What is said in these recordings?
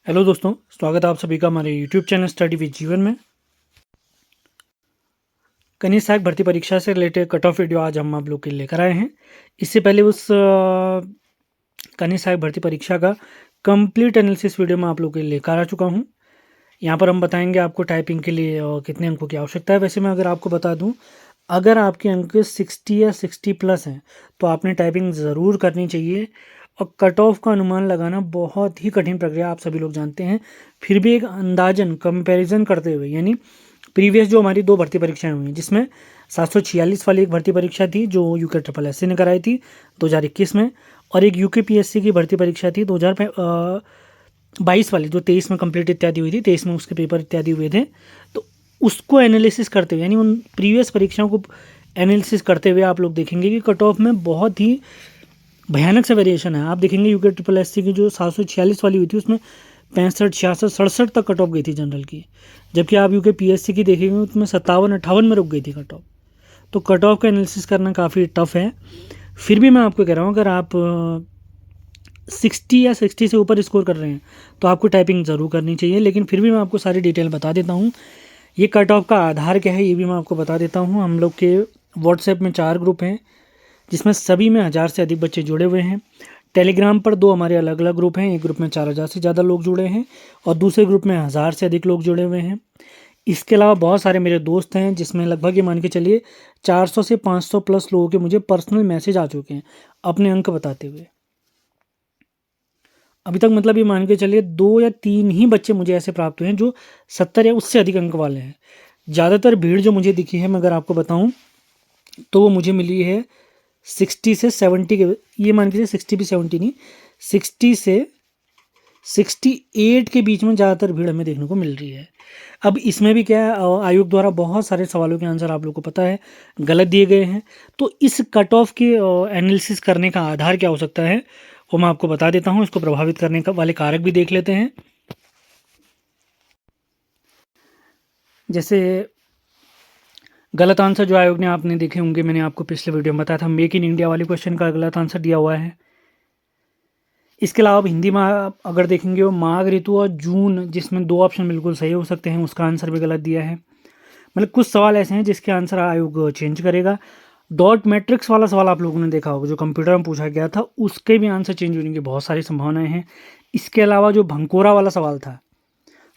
Hello दोस्तों, स्वागत है आप सभी का हमारे यूट्यूब चैनल स्टडी विद जीवन में। कनिष्ठ सहायक भर्ती परीक्षा से रिलेटेड कट ऑफ वीडियो आज हम आप लोग के लिए लेकर आए हैं। इससे पहले उस कनिष्ठ सहायक भर्ती परीक्षा का कंप्लीट एनालिसिस वीडियो मैं आप लोग के लिए लेकर आ चुका हूं। यहाँ पर हम बताएंगे आपको टाइपिंग के लिए कितने अंकों की आवश्यकता है। वैसे मैं अगर आपको बता दूँ, अगर आपके अंक 60 या 60 प्लस हैं तो आपने टाइपिंग ज़रूर करनी चाहिए। और कट ऑफ का अनुमान लगाना बहुत ही कठिन प्रक्रिया, आप सभी लोग जानते हैं। फिर भी एक अंदाजन कंपैरिजन करते हुए, यानी प्रीवियस जो हमारी दो भर्ती परीक्षाएं हुई हैं, जिसमें 746 वाली एक भर्ती परीक्षा थी जो यूके ट्रिपल एस ने कराई थी 2021 में, और एक यूके पीएससी की भर्ती परीक्षा थी 2022 वाली जो 23 में कंप्लीट इत्यादि हुई थी, 23 में उसके पेपर इत्यादि हुए थे। तो उसको एनालिसिस करते हुए, यानी उन प्रीवियस परीक्षाओं को एनालिसिस करते हुए आप लोग देखेंगे कि कट ऑफ में बहुत ही भयानक सा वेरिएशन है। आप देखेंगे यूके ट्रिपल एस की जो 746 वाली हुई थी उसमें 65, 66, 67 तक कट ऑफ गई थी जनरल की, जबकि आप यूके पीएससी की देखेंगे उसमें 57, 58 में रुक गई थी कट ऑफ। तो कट ऑफ का एनालिसिस करना काफ़ी टफ है। फिर भी मैं आपको कह रहा हूँ, अगर आप 60 या 60 से ऊपर स्कोर कर रहे हैं तो आपको टाइपिंग ज़रूर करनी चाहिए। लेकिन फिर भी मैं आपको सारी डिटेल बता देता हूँ। ये कट ऑफ का आधार क्या है ये भी मैं आपको बता देता हूँ। हम लोग के व्हाट्सएप में 4 ग्रुप हैं, जिसमें सभी में 1000 से अधिक बच्चे जुड़े हुए हैं। टेलीग्राम पर 2 हमारे अलग अलग ग्रुप हैं। एक ग्रुप में 4000 से ज़्यादा लोग जुड़े हैं और दूसरे ग्रुप में 1000 से अधिक लोग जुड़े हुए हैं। इसके अलावा बहुत सारे मेरे दोस्त हैं, जिसमें लगभग ये मान के चलिए 400 से 500 प्लस लोगों के मुझे पर्सनल मैसेज आ चुके हैं अपने अंक बताते हुए। अभी तक मतलब ये मान के चलिए 2 या 3 ही बच्चे मुझे ऐसे प्राप्त हुए हैं जो 70 या उससे अधिक अंक वाले हैं। ज़्यादातर भीड़ जो मुझे दिखी है, मैं अगर आपको बताऊं, तो वो मुझे मिली है 60 से 70 के, ये मान के चलिए 60 भी 70 नहीं, 60 से 68 के बीच में ज़्यादातर भीड़ हमें देखने को मिल रही है। अब इसमें भी क्या है, आयोग द्वारा बहुत सारे सवालों के आंसर आप लोग को पता है गलत दिए गए हैं। तो इस कट ऑफ के एनालिसिस करने का आधार क्या हो सकता है वो मैं आपको बता देता हूँ। इसको प्रभावित करने का वाले कारक भी देख लेते हैं। जैसे गलत आंसर जो आयोग ने आपने देखे होंगे, मैंने आपको पिछले वीडियो में बताया था, मेक इन इंडिया वाले क्वेश्चन का गलत आंसर दिया हुआ है। इसके अलावा आप हिंदी में आप अगर देखेंगे वो माघ ऋतु और जून, जिसमें 2 ऑप्शन बिल्कुल सही हो सकते हैं, उसका आंसर भी गलत दिया है। मतलब कुछ सवाल ऐसे हैं जिसके आंसर आयोग चेंज करेगा। डॉट मैट्रिक्स वाला सवाल आप लोगों ने देखा होगा जो कंप्यूटर में पूछा गया था, उसके भी आंसर चेंज होने की बहुत सारी संभावनाएं हैं। इसके अलावा जो भंकोरा वाला सवाल था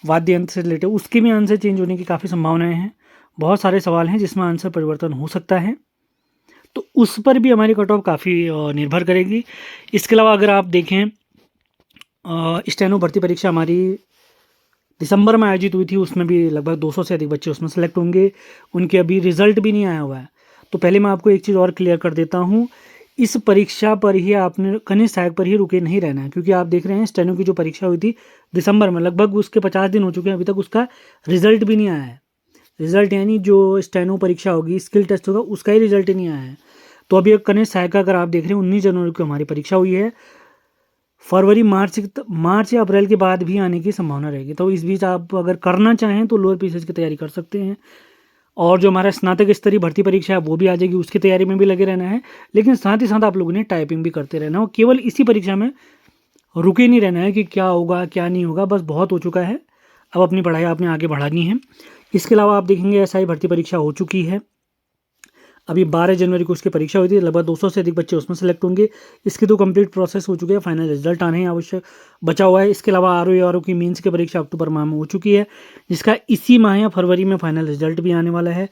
वाद्य यंत्र से रिलेटेड, उसके भी आंसर चेंज होने की काफ़ी संभावनाएं हैं। बहुत सारे सवाल हैं जिसमें आंसर परिवर्तन हो सकता है, तो उस पर भी हमारी कट ऑफ काफ़ी निर्भर करेगी। इसके अलावा अगर आप देखें, स्टेनो भर्ती परीक्षा हमारी दिसंबर में आयोजित हुई थी, उसमें भी लगभग 200 से अधिक बच्चे उसमें सेलेक्ट होंगे। उनके अभी रिजल्ट भी नहीं आया हुआ है। तो पहले मैं आपको एक चीज़ और क्लियर कर देता हूँ, इस परीक्षा पर ही आपने कनिष्ठ सहायक पर ही रुके नहीं रहना है, क्योंकि आप देख रहे हैं स्टेनो की जो परीक्षा हुई थी दिसंबर में, लगभग उसके 50 दिन हो चुके हैं, अभी तक उसका रिजल्ट भी नहीं आया है। रिजल्ट यानी जो स्टेनो परीक्षा होगी, स्किल टेस्ट होगा, उसका ही रिजल्ट ही नहीं आया है। तो अभी कनिष्ठ सहायक का अगर आप देख रहे हैं 19 जनवरी को हमारी परीक्षा हुई है। फरवरी मार्च या अप्रैल के बाद भी आने की संभावना रहेगी। तो इस बीच आप अगर करना चाहें तो लोअर पीसीएस की तैयारी कर सकते हैं। और जो हमारा स्नातक स्तरीय भर्ती परीक्षा है वो भी आ जाएगी, उसकी तैयारी में भी लगे रहना है। लेकिन साथ ही साथ आप लोगों ने टाइपिंग भी करते रहना है, और केवल इसी परीक्षा में रुके नहीं रहना है कि क्या होगा क्या नहीं होगा, बस बहुत हो चुका है, अब अपनी पढ़ाई आपने आगे बढ़ानी है। इसके अलावा आप देखेंगे एसआई भर्ती परीक्षा हो चुकी है, अभी 12 जनवरी को उसकी परीक्षा हुई थी, लगभग 200 से अधिक बच्चे उसमें सेलेक्ट होंगे। इसकी तो कंप्लीट प्रोसेस हो चुकी है, फाइनल रिजल्ट आने ही आवश्यक बचा हुआ है। इसके अलावा आरओ की मेंस की परीक्षा अक्टूबर माह में हो चुकी है, जिसका इसी माह या फरवरी में फाइनल रिजल्ट भी आने वाला है,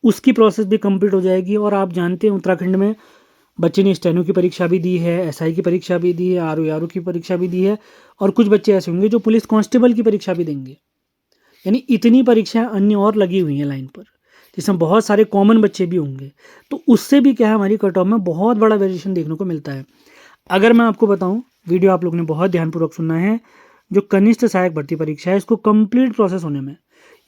उसकी प्रोसेस भी कंप्लीट हो जाएगी। और आप जानते हैं उत्तराखंड में बच्चे ने स्टेनो की परीक्षा भी दी है, एसआई की परीक्षा भी दी है, आरओ की परीक्षा भी दी है, और कुछ बच्चे ऐसे होंगे जो पुलिस कांस्टेबल की परीक्षा भी देंगे। यानी इतनी परीक्षाएं अन्य और लगी हुई हैं लाइन पर, जिसमें बहुत सारे कॉमन बच्चे भी होंगे। तो उससे भी क्या है, हमारी कट ऑफ में बहुत बड़ा वेरिएशन देखने को मिलता है। अगर मैं आपको बताऊं, वीडियो आप लोगों ने बहुत ध्यानपूर्वक सुनना है, जो कनिष्ठ सहायक भर्ती परीक्षा है इसको कंप्लीट प्रोसेस होने में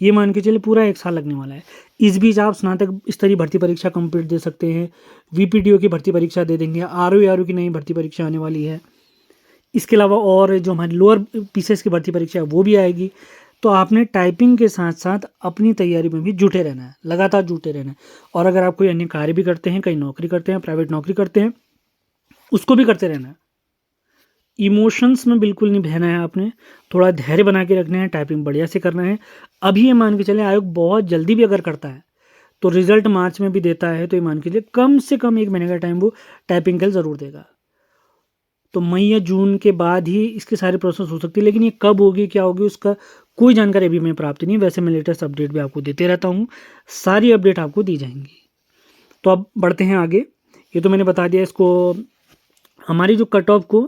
ये मान के चलिए पूरा 1 साल लगने वाला है। इस बीच आप स्नातक स्तरीय भर्ती परीक्षा कंप्लीट दे सकते हैं, वीपीडीओ की भर्ती परीक्षा दे देंगे, आरओ की नई भर्ती परीक्षा आने वाली है। इसके अलावा और जो हमारी लोअर पीसीएस की भर्ती परीक्षा है वो भी आएगी। तो आपने टाइपिंग के साथ साथ अपनी तैयारी में भी जुटे रहना है, लगातार जुटे रहना है। और अगर आप कोई अन्य कार्य भी करते हैं, कहीं नौकरी करते हैं, प्राइवेट नौकरी करते हैं, उसको भी करते रहना है। इमोशंस में बिल्कुल नहीं बहना है आपने, थोड़ा धैर्य बना के रखना है, टाइपिंग बढ़िया से करना है। अभी ये मान के चलें आयोग बहुत जल्दी भी अगर करता है तो रिजल्ट मार्च में भी देता है, तो ये मान के चलिए कम से कम 1 महीने का टाइम वो टाइपिंग के लिए ज़रूर देगा। तो मई या जून के बाद ही इसके सारे प्रोसेस हो सकती है, लेकिन ये कब होगी क्या होगी उसका कोई जानकारी अभी मैं प्राप्त नहीं। वैसे मैं लेटेस्ट अपडेट भी आपको देते रहता हूँ, सारी अपडेट आपको दी जाएंगी। तो अब बढ़ते हैं आगे। ये तो मैंने बता दिया इसको, हमारी जो कट ऑफ को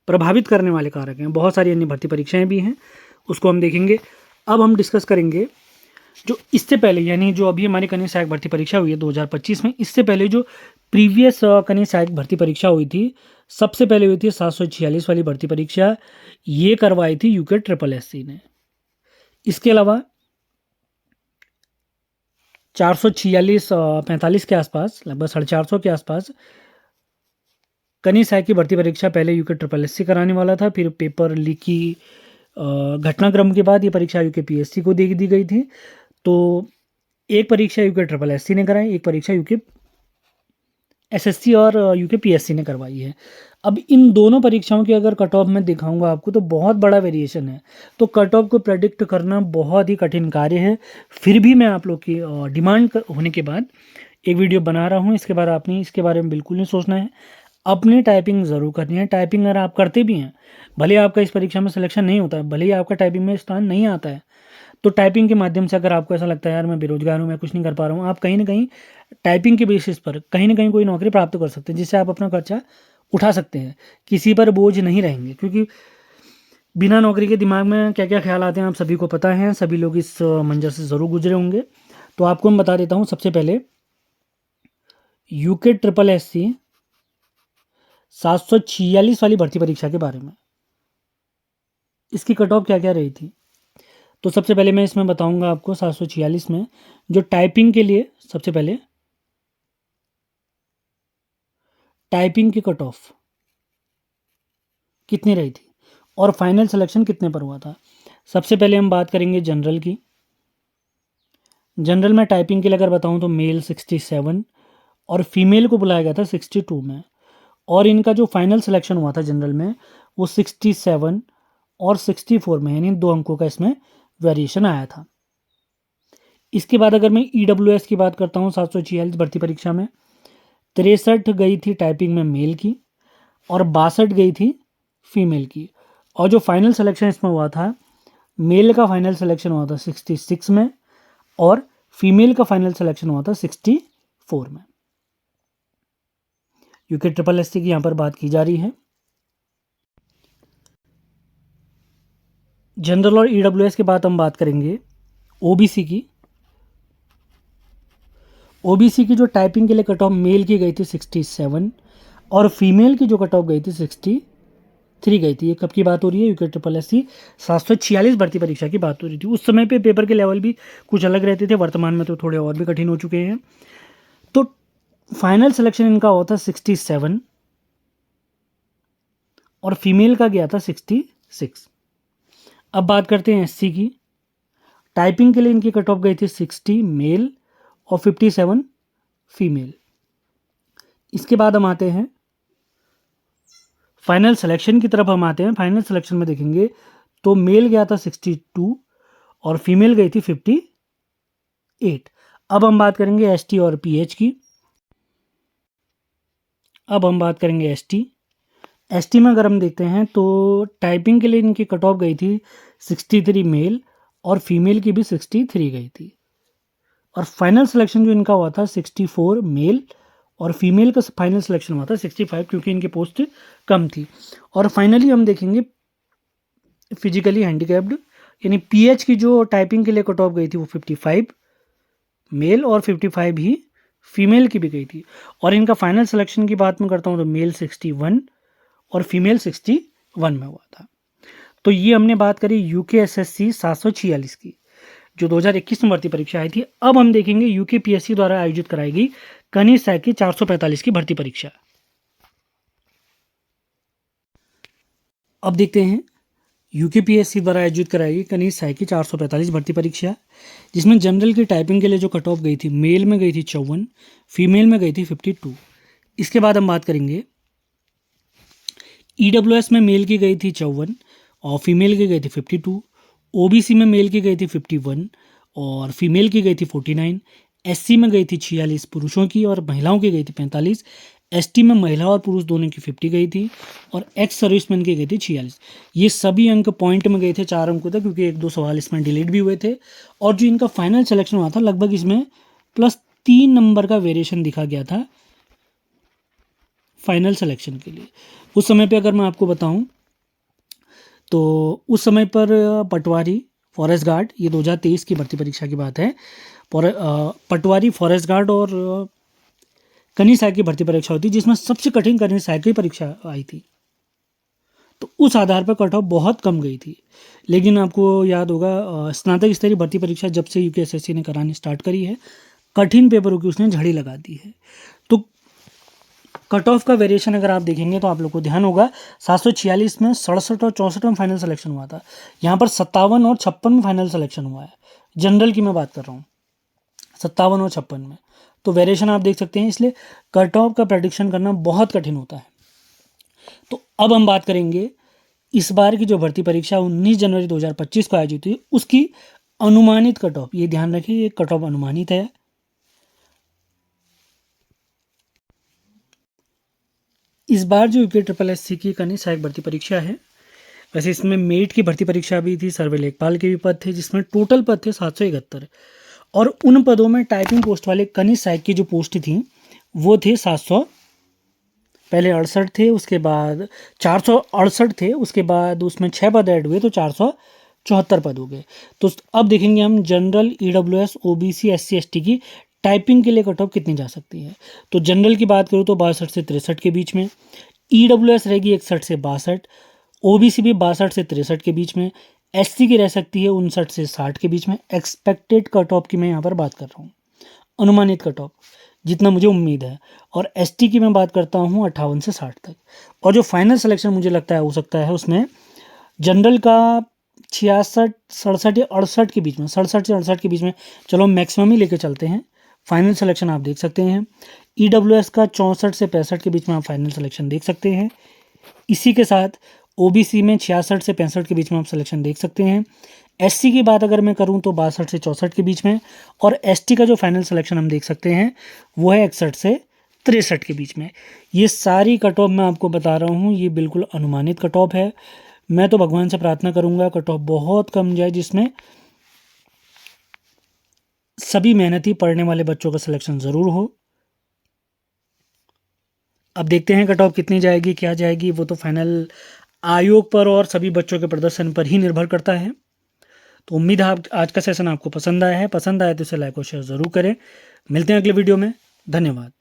प्रभावित करने वाले कारक हैं, बहुत सारी अन्य भर्ती परीक्षाएं भी हैं, उसको हम देखेंगे। अब हम डिस्कस करेंगे जो इससे पहले, यानी जो अभी हमारी कन्या सहायक भर्ती परीक्षा हुई है 2025 में, इससे पहले जो प्रीवियस कन्या सहायक भर्ती परीक्षा हुई थी, सबसे पहले हुई थी 746 वाली भर्ती परीक्षा, ये करवाई थी यूके SSSC ने। इसके अलावा 446 45 के आसपास, लगभग 450 के आसपास कन्या सहायक की भर्ती परीक्षा पहले यूके SSSC कराने वाला था, फिर पेपर लीक की घटनाक्रम के बाद ये परीक्षा यूके PSC को दे दी गई थी। तो एक परीक्षा यूके SSSC ने कराई, एक परीक्षा यूके SSC और यूके PSC ने करवाई है। अब इन दोनों परीक्षाओं की अगर कट ऑफ मैं दिखाऊंगा आपको तो बहुत बड़ा वेरिएशन है, तो कट ऑफ को प्रेडिक्ट करना बहुत ही कठिन कार्य है। फिर भी मैं आप लोग की डिमांड होने के बाद एक वीडियो बना रहा हूँ। इसके बाद आपने इसके बारे में बिल्कुल नहीं सोचना है, अपनी टाइपिंग ज़रूर करनी है। टाइपिंग अगर आप करते भी हैं, भले आपका इस परीक्षा में सिलेक्शन नहीं होता है, भले ही आपका टाइपिंग में स्थान नहीं आता है, तो टाइपिंग के माध्यम से अगर आपको ऐसा लगता है यार मैं बेरोजगार हूँ, मैं कुछ नहीं कर पा रहा हूँ, आप कहीं ना कहीं टाइपिंग के बेसिस पर कहीं ना कहीं कोई नौकरी प्राप्त कर सकते हैं, जिससे आप अपना खर्चा उठा सकते हैं, किसी पर बोझ नहीं रहेंगे। क्योंकि बिना नौकरी के दिमाग में क्या क्या ख्याल आते हैं आप सभी को पता है, सभी लोग इस मंजर से ज़रूर गुजरे होंगे। तो आपको मैं बता देता हूँ सबसे पहले यूके SSSC 746 वाली भर्ती परीक्षा के बारे में, इसकी कट ऑफ क्या क्या रही थी। तो सबसे पहले मैं इसमें बताऊंगा आपको 746 में जो टाइपिंग के लिए, सबसे पहले टाइपिंग की कट ऑफ कितनी रही थी और फाइनल सिलेक्शन कितने पर हुआ था। सबसे पहले हम बात करेंगे जनरल की। जनरल में टाइपिंग के लिए अगर बताऊं तो मेल 67 और फीमेल को बुलाया गया था 62 में, और इनका जो फाइनल सिलेक्शन हुआ था जनरल में वो 67 और 64 में, यानी 2 अंकों का इसमें वेरिएशन आया था। इसके बाद अगर मैं EWS की बात करता हूँ 746 भर्ती परीक्षा में 63 गई थी टाइपिंग में मेल की और 62 गई थी फीमेल की, और जो फाइनल सिलेक्शन इसमें हुआ था, मेल का फाइनल सिलेक्शन हुआ था 66 में और फीमेल का फाइनल सिलेक्शन हुआ था 64 में। यूके SSSC की यहाँ पर बात की जा रही है। जनरल और EWS के बाद हम बात करेंगे OBC की। OBC की जो टाइपिंग के लिए कट ऑफ मेल की गई थी 67 और फीमेल की जो कट ऑफ गई थी 63 गई थी। ये कब की बात हो रही है, यूके SSSC 746 भर्ती परीक्षा की बात हो रही थी। उस समय पे पेपर के लेवल भी कुछ अलग रहते थे, वर्तमान में तो थोड़े और भी कठिन हो चुके हैं। तो फाइनल सिलेक्शन इनका हुआ था 67 और फीमेल का गया था 66। अब बात करते हैं SC की। टाइपिंग के लिए इनकी कट ऑफ गई थी 60 मेल और 57 फीमेल। इसके बाद हम आते हैं फाइनल सिलेक्शन की तरफ। हम आते हैं फाइनल सिलेक्शन में देखेंगे तो मेल गया था 62 और फीमेल गई थी 58। अब हम बात करेंगे ST और PH की। अब हम बात करेंगे ST में अगर हम देखते हैं तो टाइपिंग के लिए इनकी कट ऑफ गई थी 63 मेल और फीमेल की भी 63 गई थी, और फाइनल सिलेक्शन जो इनका हुआ था 64 मेल और फीमेल का फाइनल सिलेक्शन हुआ था 65, क्योंकि इनकी पोस्ट कम थी। और फाइनली हम देखेंगे फिजिकली हैंडीकैप्ड, यानी PH की जो टाइपिंग के लिए कट ऑफ गई थी वो 55 मेल और 55 ही फीमेल की भी गई थी। और इनका फाइनल सिलेक्शन की बात मैं करता हूँ तो मेल 61 और फीमेल 61 में हुआ था। तो ये हमने बात करी यूके SSC 746 की जो 2021 में भर्ती परीक्षा आई थी। अब हम देखेंगे यूके PSC द्वारा आयोजित कराई गई कनिष्ठ सहायक की 445 की भर्ती परीक्षा। अब देखते हैं यूके PSC द्वारा आयोजित कराई गई कनिष्ठ सहायक की 445 भर्ती परीक्षा, जिसमें जनरल की टाइपिंग के लिए जो कट ऑफ गई थी, मेल में गई थी 54, फीमेल में गई थी 52। इसके बाद हम बात करेंगे EWS में मेल की गई थी 54 और फीमेल की गई थी 52। OBC में मेल की गई थी 51 और फीमेल की गई थी 49। SC में गई थी 46 पुरुषों की और महिलाओं की गई थी 45। ST में महिला और पुरुष दोनों की 50 गई थी और एक्स सर्विसमैन की गई थी 46। ये सभी अंक पॉइंट में गए थे 4 अंकों तक, क्योंकि 1-2 सवाल इसमें डिलीट भी हुए थे। और जो इनका फाइनल सिलेक्शन हुआ था लगभग इसमें +3 नंबर का वेरिएशन दिखा गया था फाइनल सिलेक्शन के लिए। उस समय पे अगर मैं आपको बताऊं तो उस समय पर पटवारी, फॉरेस्ट गार्ड, ये 2023 की भर्ती परीक्षा की बात है। पटवारी, फॉरेस्ट गार्ड और कनीय सहायक की भर्ती परीक्षा होती, जिसमें सबसे कठिन कनीय सहायक की परीक्षा आई थी। तो उस आधार पर कट ऑफ बहुत कम गई थी। लेकिन आपको याद होगा स्नातक स्तरीय भर्ती परीक्षा जब से यूपीएसएससी ने करानी स्टार्ट करी है, कठिन पेपरों की उसने झड़ी लगा दी है। तो कट ऑफ का वेरिएशन अगर आप देखेंगे तो आप लोग को ध्यान होगा 746 में 67 और 64 में फाइनल सिलेक्शन हुआ था। यहाँ पर 57 और 56 में फाइनल सिलेक्शन हुआ है। जनरल की मैं बात कर रहा हूँ, 57 और 56 में। तो वेरिएशन आप देख सकते हैं, इसलिए कट ऑफ का प्रेडिक्शन करना बहुत कठिन होता है। तो अब हम बात करेंगे इस बार की जो भर्ती परीक्षा 19 जनवरी 2025 को आयोजित हुई उसकी अनुमानित कट ऑफ। ये ध्यान रखिए, ये कट ऑफ अनुमानित है। इस बार जो UPSSC की कनीय सहायक भर्ती परीक्षा है, वैसे इसमें मेट की भर्ती परीक्षा भी थी, सर्वे लेखपाल के भी पद थे, जिसमें टोटल पद थे 771। और उन पदों में टाइपिंग पोस्ट वाले कनीय सहायक की जो पोस्ट थी वो थे 700, पहले 68 थे, उसके बाद 468 थे, उसके बाद उसमें 6 पद ऐड हुए तो 474 पद हो गए। तो अब देखेंगे हम general, EWS, OBC, SC ST की टाइपिंग के लिए कट ऑफ कितनी जा सकती है। तो जनरल की बात करूँ तो 62 से 63 के बीच में, EWS रहेगी 61 से 62, OBC भी 62 से 63 के बीच में, SC की रह सकती है 59 से 60 के बीच में। एक्सपेक्टेड कट ऑफ की मैं यहाँ पर बात कर रहा हूँ, अनुमानित कट ऑफ जितना मुझे उम्मीद है। और ST की मैं बात करता हूँ 58 से 60 तक। और जो फाइनल सिलेक्शन मुझे लगता है हो सकता है उसमें जनरल का 66, 67 या 68 के बीच में, 67 से 68 के बीच में, चलो मैक्सिमम ही लेके चलते हैं। फाइनल सिलेक्शन आप देख सकते हैं। EWS का 64 से 65 के बीच में आप फाइनल सिलेक्शन देख सकते हैं। इसी के साथ OBC में 66 से 65 के बीच में आप सिलेक्शन देख सकते हैं। SC की बात अगर मैं करूं तो 62 से 64 के बीच में। और ST का जो फाइनल सिलेक्शन हम देख सकते हैं वो है 61 से 63 के बीच में। ये सारी कट ऑफ मैं आपको बता रहा हूँ, ये बिल्कुल अनुमानित कट ऑफ है। मैं तो भगवान से प्रार्थना करूँगा कट ऑफ बहुत कम जाए, जिसमें सभी मेहनती पढ़ने वाले बच्चों का सिलेक्शन ज़रूर हो। अब देखते हैं कट ऑफ कितनी जाएगी, क्या जाएगी, वो तो फाइनल आयोग पर और सभी बच्चों के प्रदर्शन पर ही निर्भर करता है। तो उम्मीद है आज का सेशन आपको पसंद आया है। पसंद आया तो इसे लाइक और शेयर ज़रूर करें। मिलते हैं अगले वीडियो में। धन्यवाद।